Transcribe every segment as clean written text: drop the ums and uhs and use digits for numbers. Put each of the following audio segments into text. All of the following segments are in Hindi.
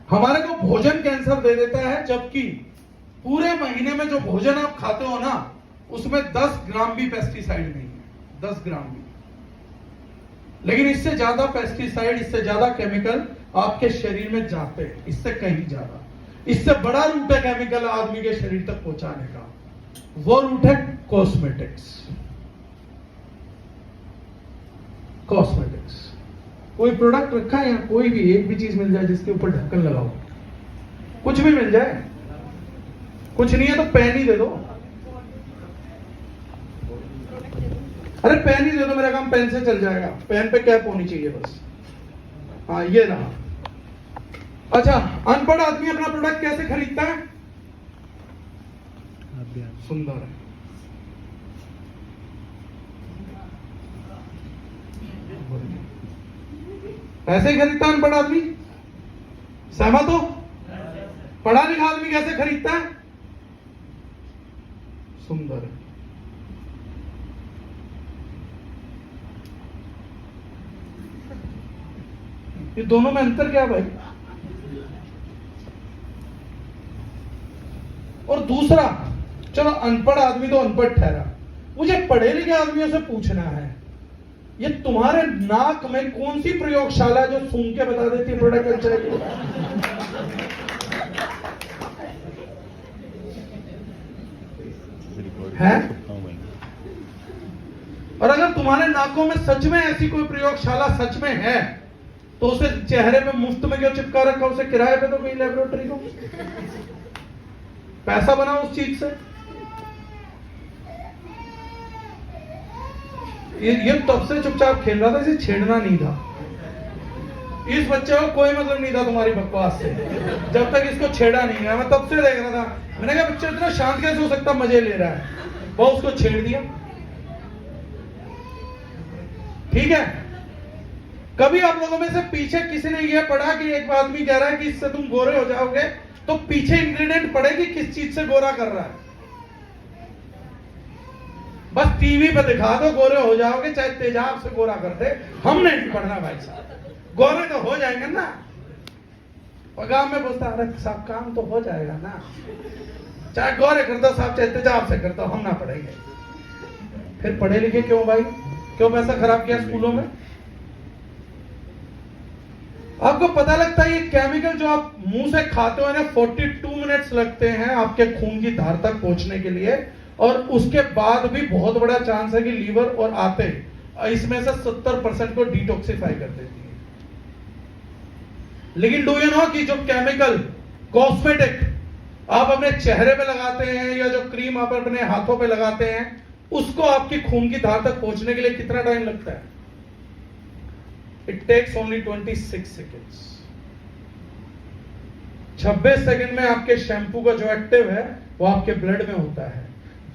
हमारे को भोजन कैंसर दे देता है, जबकि पूरे महीने में जो भोजन आप खाते हो ना, उसमें 10 ग्राम भी पेस्टिसाइड नहीं है, 10 ग्राम भी। लेकिन इससे ज्यादा पेस्टिसाइड, इससे ज्यादा केमिकल आपके शरीर में जाते हैं, इससे कहीं ज्यादा। इससे बड़ा रूट है केमिकल आदमी के शरीर तक पहुंचाने का, वो रूट है कॉस्मेटिक्स। कॉस्मेटिक्स, कोई प्रोडक्ट रखा है यहाँ, कोई भी एक भी चीज मिल जाए जिसके ऊपर ढक्कन लगाओ, कुछ भी मिल जाए, कुछ नहीं है तो पेन ही दे दो। अरे पेन ही दे दो, मेरा काम पेन से चल जाएगा, पेन पे कैप होनी चाहिए बस। हाँ ये रहा। अच्छा, अनपढ़ आदमी अपना प्रोडक्ट कैसे खरीदता है? सुंदर है, ऐसे ही खरीदता है अनपढ़ आदमी, सहमत हो? पढ़ा लिखा आदमी कैसे खरीदता है? सुंदर है। ये दोनों में अंतर क्या भाई? और दूसरा, चलो अनपढ़ आदमी तो अनपढ़ ठहरा, मुझे पढ़े लिखे आदमियों से पूछना है, ये तुम्हारे नाक में कौन सी प्रयोगशाला है जो सूंघ के बता देती है प्रोडक्ट अच्छा है? और अगर तुम्हारे नाकों में सच में ऐसी कोई प्रयोगशाला सच में है, तो उसे चेहरे पे मुफ्त में क्यों चिपका रखा? उसे किराए पे तो कोई लेबोरेटरी को पैसा बनाओ उस चीज से। ये तब से चुपचाप खेल रहा था, इसे छेड़ना नहीं था। इस बच्चे को कोई मतलब नहीं था तुम्हारी बकवास से, जब तक इसको छेड़ा नहीं गया। मैं तब से देख रहा था, मैंने कहा बच्चा इतना शांत कैसे हो सकता, मजे ले रहा है, वो उसको छेड़ दिया। ठीक है, कभी आप लोगों में से पीछे किसी ने यह पढ़ा कि एक आदमी कह रहा है कि इससे तुम गोरे हो जाओगे, तो पीछे इंग्रेडिएंट पढ़ेगी किस चीज से गोरा कर रहा है? बस टीवी पे दिखा दो गोरे हो जाओगे, चाहे तेजाब से गोरा कर दे, हमने नहीं पढ़ना भाई साहब, गोरे तो हो जाएंगे ना। और गांव में बोलता, अरे साहब काम तो हो जाएगा ना, चाहे गोरे कर दो साहब, चाहे तेजाब से कर दो, हम ना पढ़ेंगे। फिर पढ़े लिखे क्यों भाई, क्यों पैसा खराब किया स्कूलों में? आपको पता लगता है ये केमिकल जो आप मुंह से खाते हो ना, 42 मिनट्स लगते हैं आपके खून की धार तक पहुंचने के लिए, और उसके बाद भी बहुत बड़ा चांस है कि लीवर और आते इसमें से 70% को डिटॉक्सिफाई कर देती है। लेकिन डू यू नो कि जो केमिकल कॉस्मेटिक आप अपने चेहरे पे लगाते हैं, या जो क्रीम आप अपने हाथों पे लगाते हैं, उसको आपकी खून की धार तक पहुंचने के लिए कितना टाइम लगता है? It takes only 26 seconds. 26 second में आपके शैम्पू का जो एक्टिव है वो आपके ब्लड में होता है,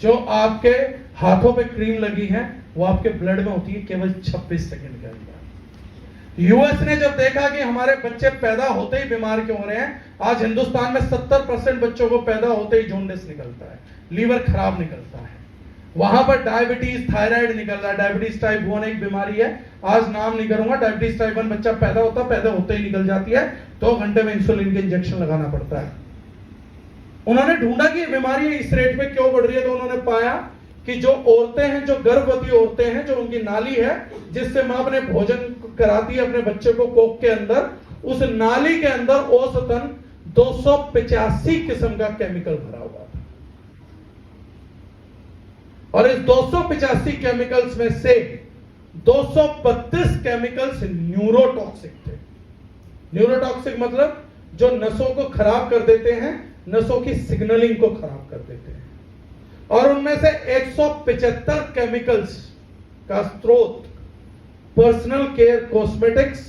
जो आपके हाथों पे क्रीम लगी है वो आपके ब्लड में होती है केवल 26 सेकंड के अंदर। यूएस ने जब देखा कि हमारे बच्चे पैदा होते ही बीमार क्यों हो रहे हैं, आज हिंदुस्तान में 70% बच्चों को पैदा होते ही जॉन्डिस निकलता है, लीवर खराब निकलता है, वहां पर डायबिटीज, थायराइड निकल रहा है। डायबिटीज टाइप 1 एक बीमारी है, आज नाम नहीं करूंगा। डायबिटीज टाइप 1 बच्चा पैदा होते ही निकल जाती है, 2 घंटे में इंसुलिन के इंजेक्शन लगाना पड़ता है। उन्होंने ढूंढा कि ये बीमारी इस रेट पे क्यों बढ़ रही है, तो उन्होंने पाया कि जो औरतें हैं, जो गर्भवती औरतें हैं, जो उनकी नाली है जिससे मां अपने भोजन कराती है अपने बच्चे को कोख के अंदर, उस नाली के अंदर औसतन 285 किस्म का केमिकल भरा हुआ था। और इस 285 केमिकल्स में से 232 केमिकल्स न्यूरोटॉक्सिक थे। न्यूरोटॉक्सिक मतलब जो नसों को खराब कर देते हैं, नसों की सिग्नलिंग को खराब कर देते हैं। और उनमें से 175 केमिकल्स का स्रोत personal care cosmetics,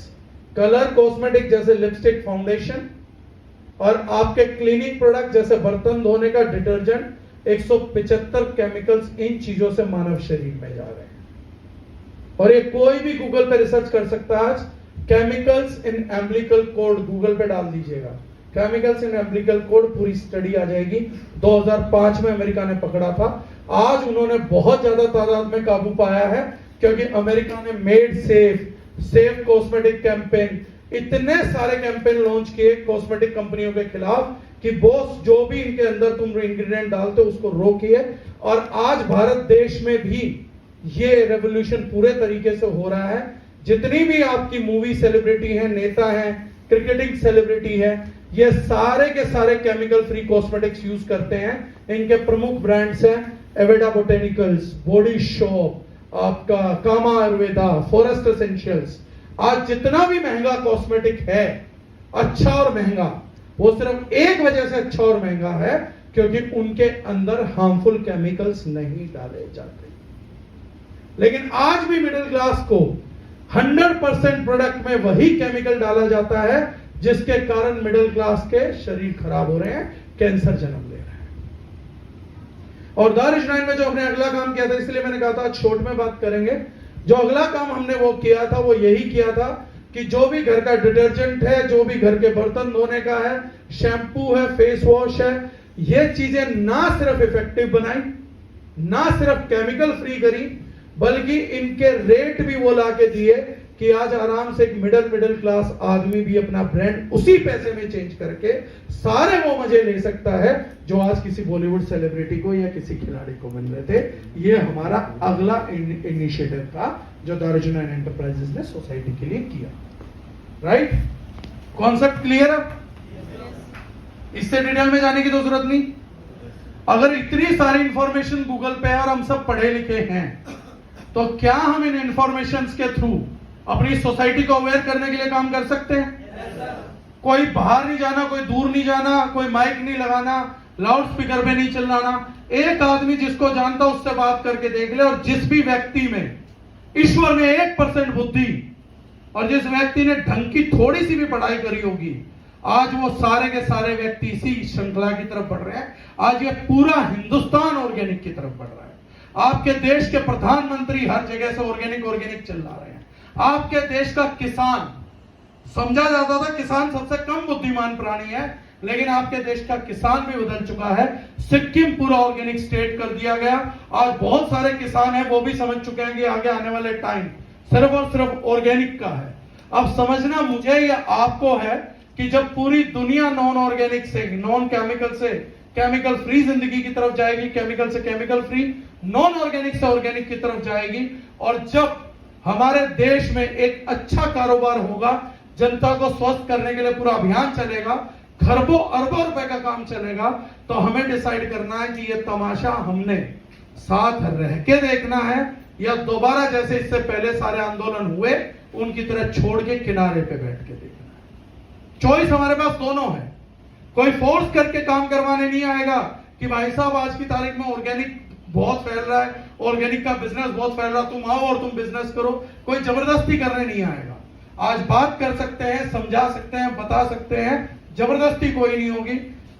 colour cosmetic जैसे लिपस्टिक, फाउंडेशन, और आपके क्लीनिंग प्रोडक्ट जैसे बर्तन धोने का डिटर्जेंट, 175 केमिकल्स इन चीजों से मानव शरीर में जा रहे हैं। और ये कोई भी गूगल पे रिसर्च कर सकता है। आज केमिकल्स इन एम्बिलिकल कोड गूगल पे डाल दीजिएगा, केमिकल्स इन एम्बिलिकल कोड, पूरी स्टडी आ जाएगी। 2005 में अमेरिका ने पकड़ा था। आज उन्होंने बहुत ज्यादा तादाद में काबू पाया है, क्योंकि अमेरिका ने मेड सेफ कॉस्मेटिक कैंपेन, इतने सारे कैंपेन लॉन्च किए कॉस्मेटिक कंपनियों के खिलाफ कि बॉस जो भी इनके अंदर तुम इंग्रेडिएंट डालते हो उसको रोकिए। और आज भारत देश में भी ये रेवोल्यूशन पूरे तरीके से हो रहा है। जितनी भी आपकी मूवी सेलिब्रिटी हैं, नेता हैं, क्रिकेटिंग सेलिब्रिटी है, ये सारे के सारे केमिकल फ्री कॉस्मेटिक्स यूज करते हैं। इनके प्रमुख ब्रांड्स हैं एवेडा बोटेनिकल्स, बॉडी शॉप, आपका कामा आयुर्वेदा, फॉरेस्ट एसेंशियल्स। आज जितना भी महंगा कॉस्मेटिक है, अच्छा और महंगा, वो सिर्फ एक वजह से अच्छा और महंगा है, क्योंकि उनके अंदर हार्मफुल केमिकल्स नहीं डाले जाते। लेकिन आज भी मिडिल क्लास को 100% प्रोडक्ट में वही केमिकल डाला जाता है जिसके कारण मिडिल क्लास के शरीर खराब हो रहे हैं, कैंसर जन्म ले रहे हैं। और दारिश9 में जो हमने अगला काम किया था, इसलिए मैंने कहा था शॉर्ट में बात करेंगे, जो अगला काम हमने वो किया था वो यही किया था कि जो भी घर का डिटर्जेंट है, जो भी घर के बर्तन धोने का है, शैम्पू है, फेस वॉश है, ये चीजें ना सिर्फ इफेक्टिव बनाई, ना सिर्फ केमिकल फ्री करी, बल्कि इनके रेट भी वो लाके दिए कि आज आराम से एक मिडिल क्लास आदमी भी अपना ब्रांड उसी पैसे में चेंज करके सारे वो मजे ले सकता है जो आज किसी बॉलीवुड सेलिब्रिटी को या किसी खिलाड़ी को मिल रहे थे। ये हमारा अगला इनिशिएटिव था जो दारुल एंटरप्राइजेस ने सोसाइटी के लिए किया। राइट? कॉन्सेप्ट क्लियर है? इससे डिटेल में जाने की तो जरूरत नहीं। अगर इतनी सारी इंफॉर्मेशन गूगल पे है और हम सब पढ़े लिखे हैं, तो क्या हम इन इंफॉर्मेशन के थ्रू अपनी सोसाइटी को अवेयर करने के लिए काम कर सकते हैं? कोई बाहर नहीं जाना, कोई दूर नहीं जाना, कोई माइक नहीं लगाना, लाउड स्पीकर पे नहीं चिल्लाना। एक आदमी जिसको जानता उससे बात करके देख ले, और जिस भी व्यक्ति में ईश्वर ने 1% बुद्धि और जिस व्यक्ति ने ढंग की थोड़ी सी भी पढ़ाई करी होगी, आज वो सारे के सारे व्यक्ति इसी श्रृंखला की तरफ बढ़ रहे हैं। आज ये पूरा हिंदुस्तान ऑर्गेनिक की तरफ बढ़ रहा है। आपके देश के प्रधानमंत्री हर जगह से ऑर्गेनिक चिल्ला रहे हैं। आपके देश का किसान, समझा जाता था किसान सबसे कम बुद्धिमान प्राणी है, लेकिन आपके देश का किसान भी बदल चुका है। सिक्किम पूरा ऑर्गेनिक स्टेट कर दिया गया। आज बहुत सारे किसान हैं, वो भी समझ चुके हैं कि आगे आने वाले टाइम सिर्फ और सिर्फ ऑर्गेनिक का है। अब समझना मुझे या आपको है कि जब पूरी दुनिया नॉन ऑर्गेनिक से, नॉन केमिकल से केमिकल फ्री जिंदगी की तरफ जाएगी, केमिकल से केमिकल फ्री, नॉन ऑर्गेनिक से ऑर्गेनिक की तरफ जाएगी, और जब हमारे देश में एक अच्छा कारोबार होगा, जनता को स्वस्थ करने के लिए पूरा अभियान चलेगा, खरबों अरबों रुपए का काम चलेगा, तो हमें डिसाइड करना है कि ये तमाशा हमने साथ रह के देखना है या दोबारा जैसे इससे पहले सारे आंदोलन हुए उनकी तरह छोड़ के किनारे पे बैठ के देखना है। चॉइस हमारे पास दोनों है। कोई फोर्स करके काम करवाने नहीं आएगा कि भाई साहब आज की तारीख में ऑर्गेनिक बहुत फैल रहा है, ऑर्गेनिक का बिजनेस बहुत फैल रहा है, तुम आओ और तुम बिजनेस करो। कोई जबरदस्ती करने नहीं आएगा। आज बात कर सकते हैं, समझा सकते हैं, बता सकते हैं, जबरदस्ती कोई नहीं होगी।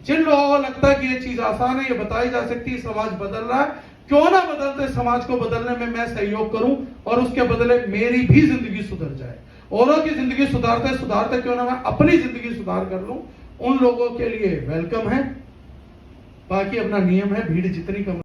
जिन लोगों को लगता है कि ये चीज आसान है, ये बताई जा सकती है, समाज बदल रहा है, क्यों ना बदलते समाज को बदलने में मैं सहयोग करूं और उसके बदले मेरी भी जिंदगी सुधर जाए। औरों की जिंदगी सुधारते सुधारते क्यों ना मैं अपनी जिंदगी सुधार कर लूं, उन लोगों के लिए वेलकम है। बाकी अपना नियम है, भीड़ जितनी कम